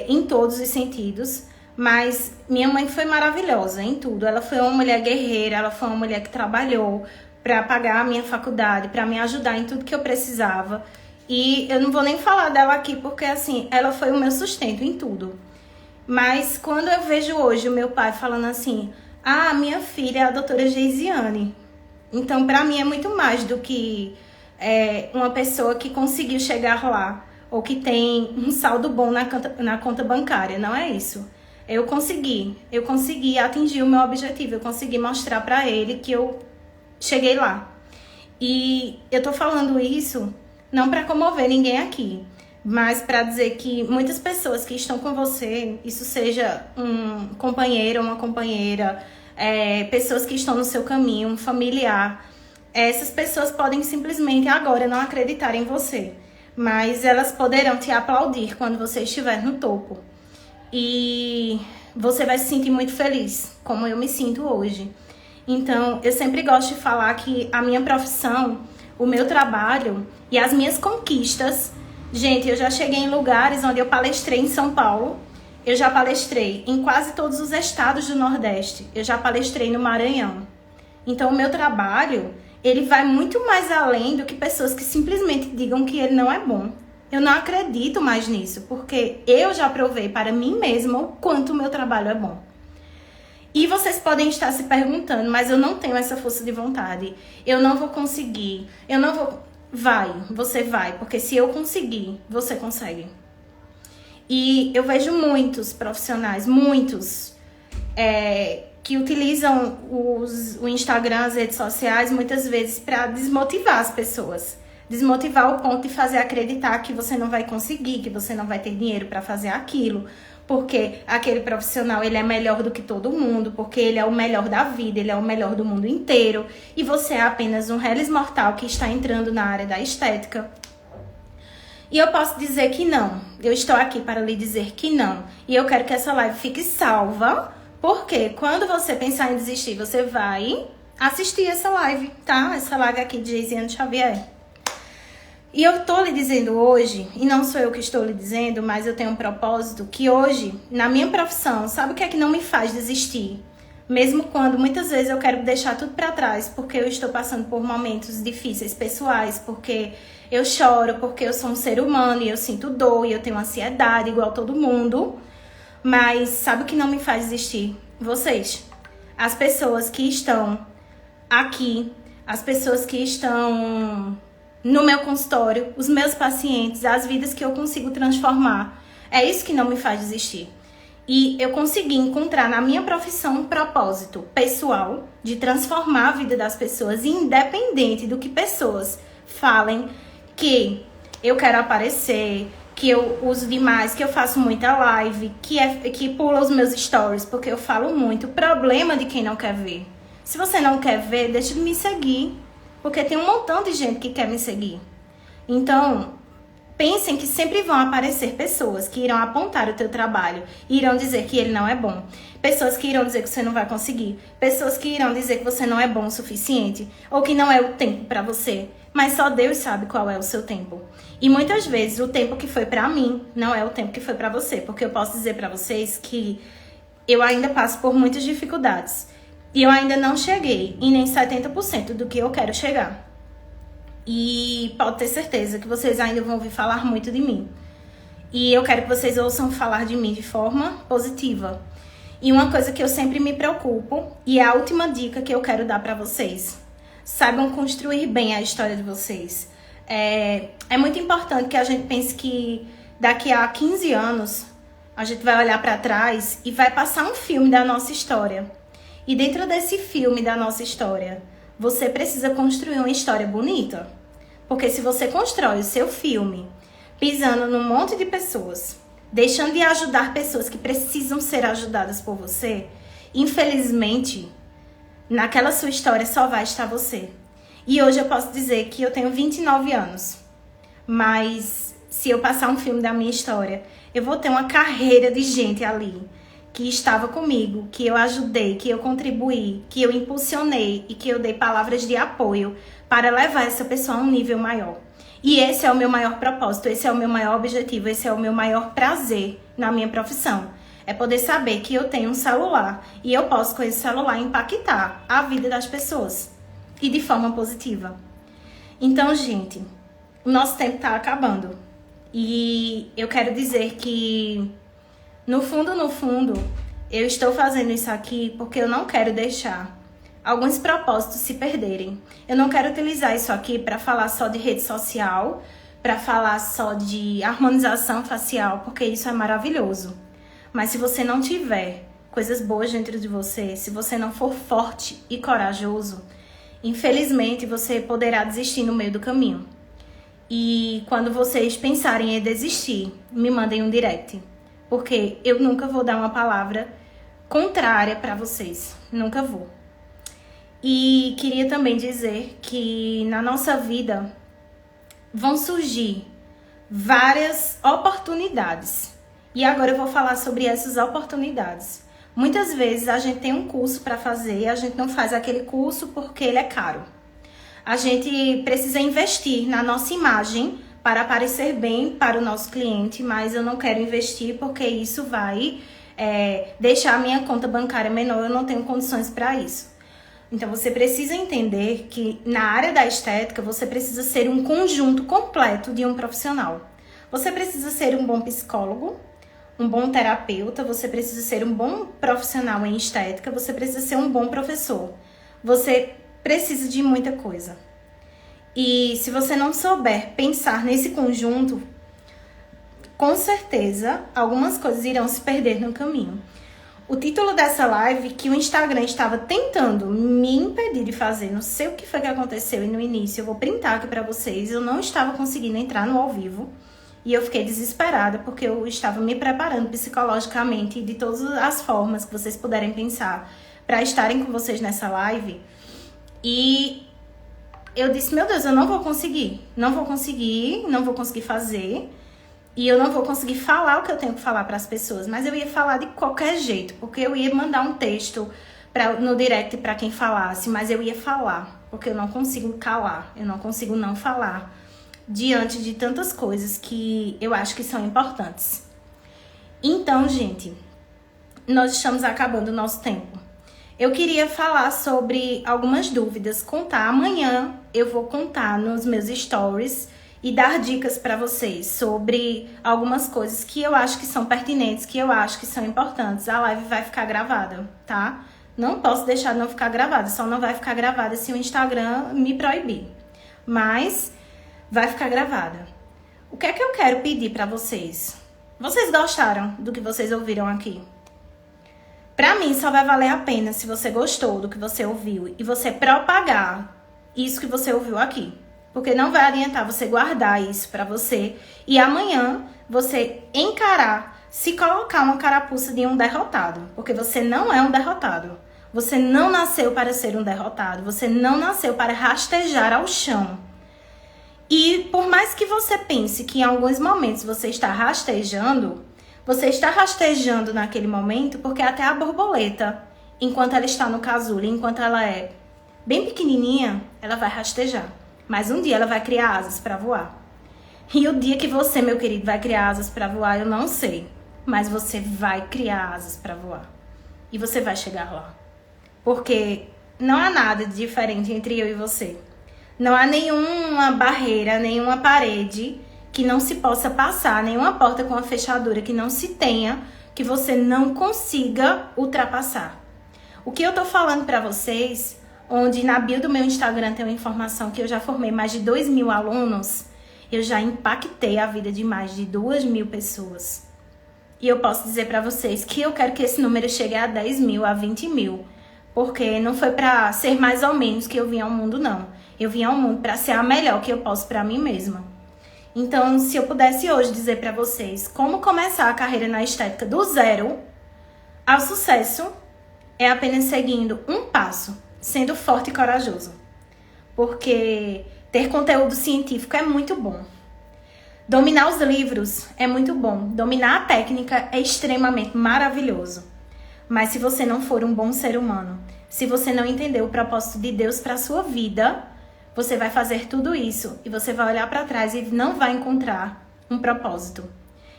em todos os sentidos. Mas minha mãe foi maravilhosa em tudo. Ela foi uma mulher guerreira, ela foi uma mulher que trabalhou para pagar a minha faculdade, para me ajudar em tudo que eu precisava. E eu não vou nem falar dela aqui, porque assim, ela foi o meu sustento em tudo. Mas quando eu vejo hoje o meu pai falando assim: ah, minha filha é a doutora Geisiane. Então, para mim é muito mais do que uma pessoa que conseguiu chegar lá, ou que tem um saldo bom na conta bancária. Não é isso. Eu consegui atingir o meu objetivo, eu consegui mostrar pra ele que eu cheguei lá. E eu tô falando isso não pra comover ninguém aqui, mas pra dizer que muitas pessoas que estão com você, isso seja um companheiro ou uma companheira, pessoas que estão no seu caminho, um familiar, essas pessoas podem simplesmente agora não acreditar em você, mas elas poderão te aplaudir quando você estiver no topo. E você vai se sentir muito feliz, como eu me sinto hoje. Então, eu sempre gosto de falar que a minha profissão, o meu trabalho e as minhas conquistas... Gente, eu já cheguei em lugares onde eu palestrei em São Paulo, eu já palestrei em quase todos os estados do Nordeste, eu já palestrei no Maranhão. Então, o meu trabalho, ele vai muito mais além do que pessoas que simplesmente digam que ele não é bom. Eu não acredito mais nisso, porque eu já provei para mim mesma o quanto o meu trabalho é bom. E vocês podem estar se perguntando, mas eu não tenho essa força de vontade. Eu não vou conseguir. Eu não vou... Você vai, porque se eu conseguir, você consegue. E eu vejo muitos profissionais, que utilizam o Instagram, as redes sociais, muitas vezes para desmotivar as pessoas. Desmotivar ao ponto de fazer acreditar que você não vai conseguir, que você não vai ter dinheiro para fazer aquilo, porque aquele profissional ele é melhor do que todo mundo, porque ele é o melhor da vida, ele é o melhor do mundo inteiro, e você é apenas um reles mortal que está entrando na área da estética. E eu posso dizer que não, eu estou aqui para lhe dizer que não, e eu quero que essa live fique salva, porque quando você pensar em desistir, você vai assistir essa live, tá? Essa live aqui de Geisiane Xavier. E eu tô lhe dizendo hoje, e não sou eu que estou lhe dizendo, mas eu tenho um propósito, que hoje, na minha profissão, sabe o que é que não me faz desistir? Mesmo quando muitas vezes eu quero deixar tudo pra trás, porque eu estou passando por momentos difíceis pessoais, porque eu choro, porque eu sou um ser humano e eu sinto dor e eu tenho ansiedade igual todo mundo. Mas sabe o que não me faz desistir? Vocês, as pessoas que estão aqui, as pessoas que estão no meu consultório, os meus pacientes, as vidas que eu consigo transformar. É isso que não me faz desistir. E eu consegui encontrar na minha profissão um propósito pessoal de transformar a vida das pessoas, independente do que pessoas falem que eu quero aparecer, que eu uso demais, que eu faço muita live, que pula os meus stories, porque eu falo muito. Problema de quem não quer ver. Se você não quer ver, deixa de me seguir, porque tem um montão de gente que quer me seguir. Então, pensem que sempre vão aparecer pessoas que irão apontar o teu trabalho e irão dizer que ele não é bom. Pessoas que irão dizer que você não vai conseguir. Pessoas que irão dizer que você não é bom o suficiente ou que não é o tempo para você. Mas só Deus sabe qual é o seu tempo. E muitas vezes o tempo que foi para mim não é o tempo que foi para você. Porque eu posso dizer para vocês que eu ainda passo por muitas dificuldades. E eu ainda não cheguei em nem 70% do que eu quero chegar. E pode ter certeza que vocês ainda vão ouvir falar muito de mim. E eu quero que vocês ouçam falar de mim de forma positiva. E uma coisa que eu sempre me preocupo, e é a última dica que eu quero dar para vocês: saibam construir bem a história de vocês. É muito importante que a gente pense que daqui a 15 anos a gente vai olhar para trás e vai passar um filme da nossa história. E dentro desse filme da nossa história, você precisa construir uma história bonita. Porque se você constrói o seu filme pisando num monte de pessoas, deixando de ajudar pessoas que precisam ser ajudadas por você, infelizmente, naquela sua história só vai estar você. E hoje eu posso dizer que eu tenho 29 anos. Mas se eu passar um filme da minha história, eu vou ter uma carreira de gente ali que estava comigo, que eu ajudei, que eu contribuí, que eu impulsionei e que eu dei palavras de apoio para levar essa pessoa a um nível maior. E esse é o meu maior propósito, esse é o meu maior objetivo, esse é o meu maior prazer na minha profissão. É poder saber que eu tenho um celular e eu posso com esse celular impactar a vida das pessoas e de forma positiva. Então, gente, o nosso tempo está acabando. E eu quero dizer que no fundo, eu estou fazendo isso aqui porque eu não quero deixar alguns propósitos se perderem. Eu não quero utilizar isso aqui para falar só de rede social, para falar só de harmonização facial, porque isso é maravilhoso. Mas se você não tiver coisas boas dentro de você, se você não for forte e corajoso, infelizmente você poderá desistir no meio do caminho. E quando vocês pensarem em desistir, me mandem um direct. Porque eu nunca vou dar uma palavra contrária para vocês. Nunca vou. E queria também dizer que na nossa vida vão surgir várias oportunidades. E agora eu vou falar sobre essas oportunidades. Muitas vezes a gente tem um curso para fazer e a gente não faz aquele curso porque ele é caro. A gente precisa investir na nossa imagem para aparecer bem para o nosso cliente, mas eu não quero investir porque isso vai deixar a minha conta bancária menor, eu não tenho condições para isso. Então você precisa entender que na área da estética você precisa ser um conjunto completo de um profissional. Você precisa ser um bom psicólogo, um bom terapeuta, você precisa ser um bom profissional em estética, você precisa ser um bom professor. Você precisa de muita coisa. E se você não souber pensar nesse conjunto, com certeza algumas coisas irão se perder no caminho. O título dessa live que o Instagram estava tentando me impedir de fazer, não sei o que foi que aconteceu e no início, eu vou printar aqui pra vocês, eu não estava conseguindo entrar no ao vivo e eu fiquei desesperada porque eu estava me preparando psicologicamente de todas as formas que vocês puderem pensar para estarem com vocês nessa live. E eu disse, meu Deus, eu não vou conseguir fazer e eu não vou conseguir falar o que eu tenho que falar para as pessoas, mas eu ia falar de qualquer jeito, porque eu ia mandar um texto no direct para quem falasse, mas eu ia falar, porque eu não consigo calar, eu não consigo não falar diante de tantas coisas que eu acho que são importantes. Então, gente, nós estamos acabando o nosso tempo. Eu queria falar sobre algumas dúvidas, contar. Amanhã eu vou contar nos meus stories e dar dicas para vocês sobre algumas coisas que eu acho que são pertinentes, que eu acho que são importantes. A live vai ficar gravada, tá? Não posso deixar de não ficar gravada. Só não vai ficar gravada se o Instagram me proibir. Mas vai ficar gravada. O que é que eu quero pedir pra vocês? Vocês gostaram do que vocês ouviram aqui? Pra mim, só vai valer a pena se você gostou do que você ouviu e você propagar isso que você ouviu aqui. Porque não vai adiantar você guardar isso pra você e amanhã você encarar, se colocar uma carapuça de um derrotado. Porque você não é um derrotado. Você não nasceu para ser um derrotado. Você não nasceu para rastejar ao chão. E por mais que você pense que em alguns momentos você está rastejando naquele momento porque até a borboleta, enquanto ela está no casulo, enquanto ela é bem pequenininha, ela vai rastejar. Mas um dia ela vai criar asas para voar. E o dia que você, meu querido, vai criar asas para voar, eu não sei. Mas você vai criar asas para voar. E você vai chegar lá. Porque não há nada de diferente entre eu e você. Não há nenhuma barreira, nenhuma parede que não se possa passar, nenhuma porta com a fechadura que não se tenha, que você não consiga ultrapassar. O que eu tô falando pra vocês, onde na bio do meu Instagram tem uma informação que eu já formei mais de 2.000 alunos, eu já impactei a vida de mais de 2.000 pessoas. E eu posso dizer pra vocês que eu quero que esse número chegue a 10.000, a 20.000, porque não foi pra ser mais ou menos que eu vim ao mundo, não. Eu vim ao mundo pra ser a melhor que eu posso pra mim mesma. Então, se eu pudesse hoje dizer pra vocês como começar a carreira na estética do zero ao sucesso, é apenas seguindo um passo, sendo forte e corajoso. Porque ter conteúdo científico é muito bom. Dominar os livros é muito bom. Dominar a técnica é extremamente maravilhoso. Mas se você não for um bom ser humano, se você não entender o propósito de Deus para a sua vida, você vai fazer tudo isso e você vai olhar para trás e não vai encontrar um propósito.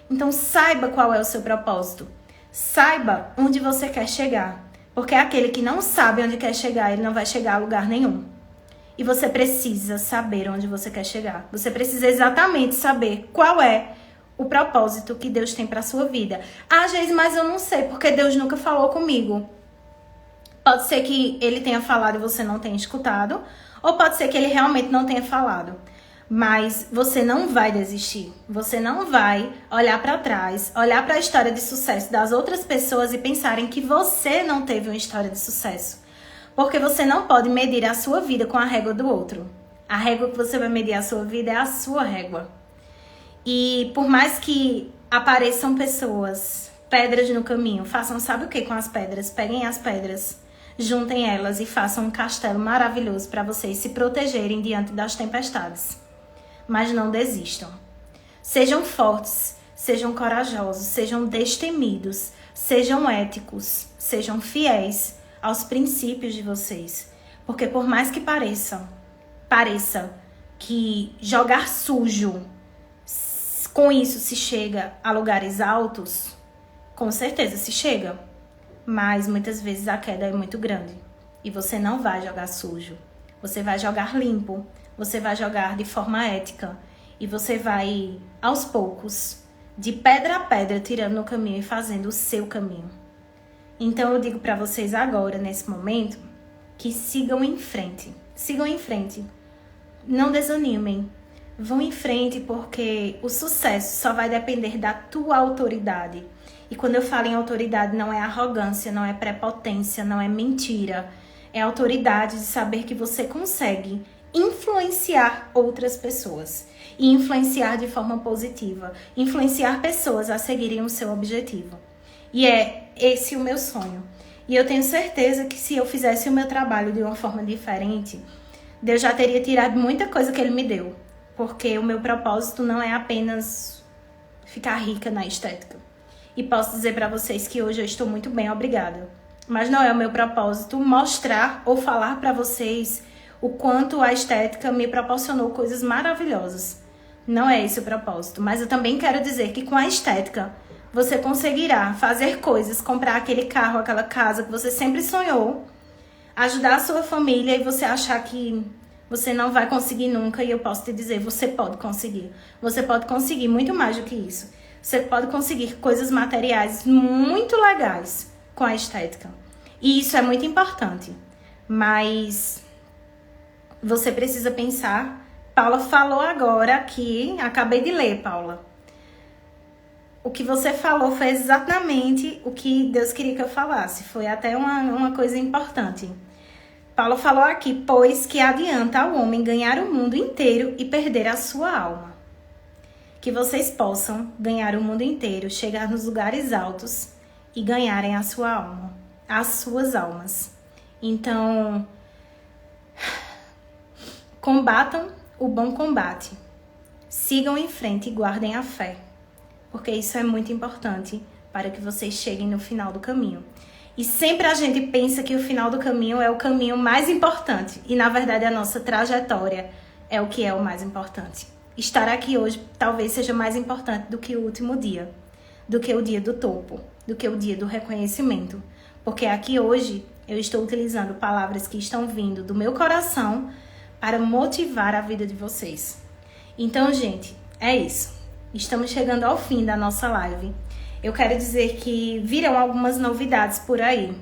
Então saiba qual é o seu propósito. Saiba onde você quer chegar. Porque aquele que não sabe onde quer chegar, ele não vai chegar a lugar nenhum. E você precisa saber onde você quer chegar. Você precisa exatamente saber qual é o propósito que Deus tem para sua vida. Ah, Geise, mas eu não sei porque Deus nunca falou comigo. Pode ser que ele tenha falado e você não tenha escutado. Ou pode ser que ele realmente não tenha falado. Mas você não vai desistir. Você não vai olhar para trás, olhar para a história de sucesso das outras pessoas e pensarem que você não teve uma história de sucesso. Porque você não pode medir a sua vida com a régua do outro. A régua que você vai medir a sua vida é a sua régua. E por mais que apareçam pessoas, pedras no caminho, façam sabe o que com as pedras? Peguem as pedras, juntem elas e façam um castelo maravilhoso para vocês se protegerem diante das tempestades. Mas não desistam. Sejam fortes, sejam corajosos, sejam destemidos, sejam éticos, sejam fiéis aos princípios de vocês. Porque por mais que pareça que jogar sujo, com isso se chega a lugares altos, com certeza se chega. Mas muitas vezes a queda é muito grande. E você não vai jogar sujo. Você vai jogar limpo. Você vai jogar de forma ética. E você vai, aos poucos, de pedra a pedra, tirando no caminho e fazendo o seu caminho. Então eu digo para vocês agora, nesse momento, que sigam em frente. Sigam em frente. Não desanimem. Vão em frente porque o sucesso só vai depender da tua autoridade. E quando eu falo em autoridade, não é arrogância, não é prepotência, não é mentira. É autoridade de saber que você consegue influenciar outras pessoas. E influenciar de forma positiva. Influenciar pessoas a seguirem o seu objetivo. E é esse o meu sonho. E eu tenho certeza que se eu fizesse o meu trabalho de uma forma diferente, Deus já teria tirado muita coisa que Ele me deu. Porque o meu propósito não é apenas ficar rica na estética. E posso dizer para vocês que hoje eu estou muito bem, obrigada. Mas não é o meu propósito mostrar ou falar para vocês o quanto a estética me proporcionou coisas maravilhosas. Não é esse o propósito. Mas eu também quero dizer que com a estética você conseguirá fazer coisas, comprar aquele carro, aquela casa que você sempre sonhou, ajudar a sua família e você achar que você não vai conseguir nunca. E eu posso te dizer, você pode conseguir. Você pode conseguir muito mais do que isso. Você pode conseguir coisas materiais muito legais com a estética. E isso é muito importante. Mas você precisa pensar. Paula falou agora aqui, acabei de ler, Paula. O que você falou foi exatamente o que Deus queria que eu falasse. Foi até uma coisa importante. Paulo falou aqui, pois que adianta ao homem ganhar o mundo inteiro e perder a sua alma. Que vocês possam ganhar o mundo inteiro, chegar nos lugares altos e ganharem a sua alma, as suas almas. Então, combatam o bom combate. Sigam em frente e guardem a fé. Porque isso é muito importante para que vocês cheguem no final do caminho. E sempre a gente pensa que o final do caminho é o caminho mais importante. E, na verdade, a nossa trajetória é o que é o mais importante. Estar aqui hoje talvez seja mais importante do que o último dia. Do que o dia do topo. Do que o dia do reconhecimento. Porque aqui hoje eu estou utilizando palavras que estão vindo do meu coração para motivar a vida de vocês. Então, gente, é isso. Estamos chegando ao fim da nossa live. Eu quero dizer que virão algumas novidades por aí.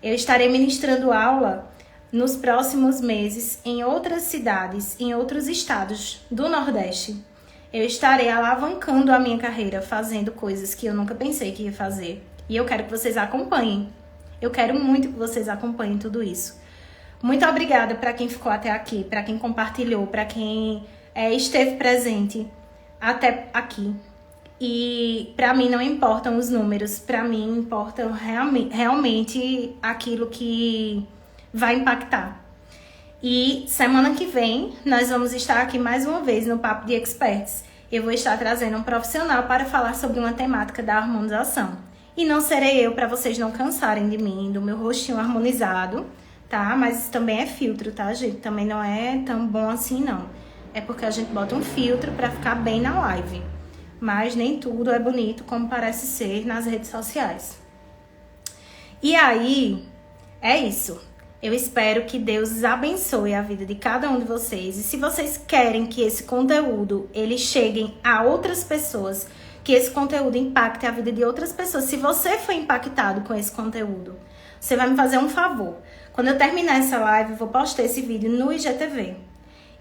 Eu estarei ministrando aula nos próximos meses em outras cidades, em outros estados do Nordeste. Eu estarei alavancando a minha carreira, fazendo coisas que eu nunca pensei que ia fazer. E eu quero que vocês acompanhem. Eu quero muito que vocês acompanhem tudo isso. Muito obrigada para quem ficou até aqui, para quem compartilhou, para quem esteve presente até aqui. E para mim não importam os números, para mim importa realmente aquilo que vai impactar. E semana que vem nós vamos estar aqui mais uma vez no Papo de Experts. Eu vou estar trazendo um profissional para falar sobre uma temática da harmonização. E não serei eu, para vocês não cansarem de mim, do meu rostinho harmonizado, tá? Mas isso também é filtro, tá, gente? Também não é tão bom assim, não. É porque a gente bota um filtro para ficar bem na live. Mas nem tudo é bonito como parece ser nas redes sociais. E aí, é isso. Eu espero que Deus abençoe a vida de cada um de vocês. E se vocês querem que esse conteúdo ele chegue a outras pessoas, que esse conteúdo impacte a vida de outras pessoas, se você foi impactado com esse conteúdo, você vai me fazer um favor. Quando eu terminar essa live, eu vou postar esse vídeo no IGTV.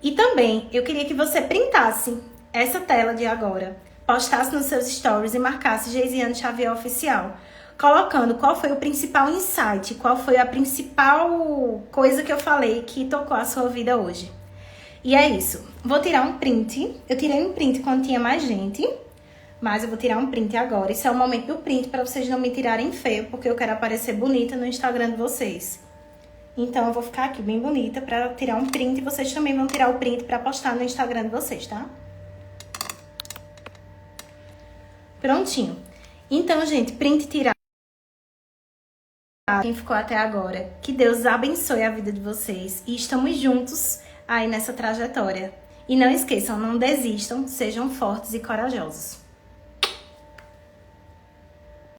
E também, eu queria que você printasse essa tela de agora, postasse nos seus stories e marcasse Geisiane Xavier Oficial, colocando qual foi o principal insight, qual foi a principal coisa que eu falei que tocou a sua vida hoje. E é isso. Vou tirar um print. Eu tirei um print quando tinha mais gente, mas eu vou tirar um print agora. Isso é o momento do print para vocês não me tirarem feio, porque eu quero aparecer bonita no Instagram de vocês. Então, eu vou ficar aqui bem bonita para tirar um print e vocês também vão tirar o print para postar no Instagram de vocês, tá? Prontinho. Então, gente, print tirado. Quem ficou até agora, que Deus abençoe a vida de vocês e estamos juntos aí nessa trajetória. E não esqueçam, não desistam, sejam fortes e corajosos.